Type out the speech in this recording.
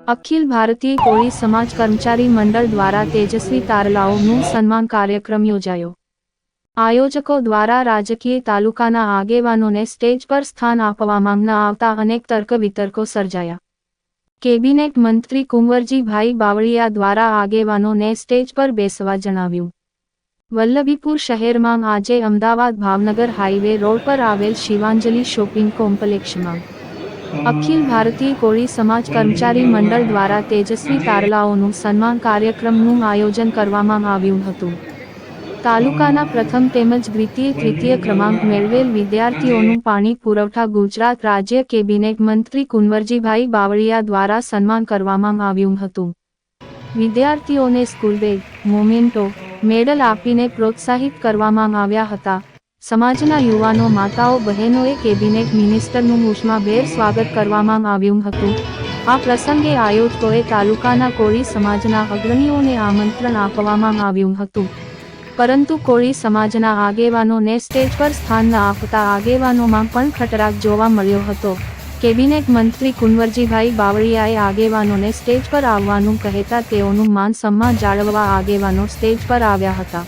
અખિલ ભારતીય કોળી સમાજ કર્મચારી મંડળ દ્વારા તેજસ્વી તારલાઓનું સન્માન કાર્યક્રમ યોજાયો। આયોજકો દ્વારા રાજકીય તાલુકાના આગેવાનોને સ્ટેજ પર સ્થાન આપવામાં ન આવતા અનેક તર્ક વિતર્કો સર્જાયા। કેબિનેટ મંત્રી કુંવરજીભાઈ બાવળિયા દ્વારા આગેવાનોને સ્ટેજ પર બેસવા જણાવ્યું। વલ્લભીપુર શહેરમાં આજે અમદાવાદ ભાવનગર હાઈવે રોડ પર આવેલ શિવાંજલિ શોપિંગ કોમ્પ્લેક્સમાં અખિલ ભારતીય કોળી સમાજ કર્મચારી મંડળ દ્વારા તેજસ્વી તારલાઓનું સન્માન કાર્યક્રમનું આયોજન કરવામાં આવ્યું હતું। તાલુકાના પ્રથમ તેમજ દ્વિતીય તૃતીય ક્રમાંક મેળવેલ વિદ્યાર્થીઓનું પાણી પુરવઠા ગુજરાત રાજ્ય કેબિનેટ મંત્રી કુંવરજીભાઈ બાવળિયા દ્વારા સન્માન કરવામાં આવ્યું હતું। વિદ્યાર્થીઓને સ્કૂલ બેગ, મોમેન્ટો, મેડલ આપીને પ્રોત્સાહિત કરવામાં આવ્યા હતા। સમાજના યુવાનો માતાઓ બહેનોએ કેબિનેટ મિનિસ્ટરનું ઉષ્માભેર સ્વાગત કરવામાં આવ્યું હતું। આ પ્રસંગે આયોજકોએ તાલુકાના કોળી સમાજના અગ્રણીઓને આમંત્રણ આપવામાં આવ્યું હતું, પરંતુ કોળી સમાજના આગેવાનોને સ્ટેજ પર સ્થાન ન આપતા આગેવાનોમાં પણ ખટરાગ જોવા મળ્યો હતો। કેબિનેટ મંત્રી કુંવરજીભાઈ બાવળિયાએ આગેવાનોને સ્ટેજ પર આવવાનું કહેતા તેઓનું માન સન્માન જાળવવા આગેવાનો સ્ટેજ પર આવ્યા હતા।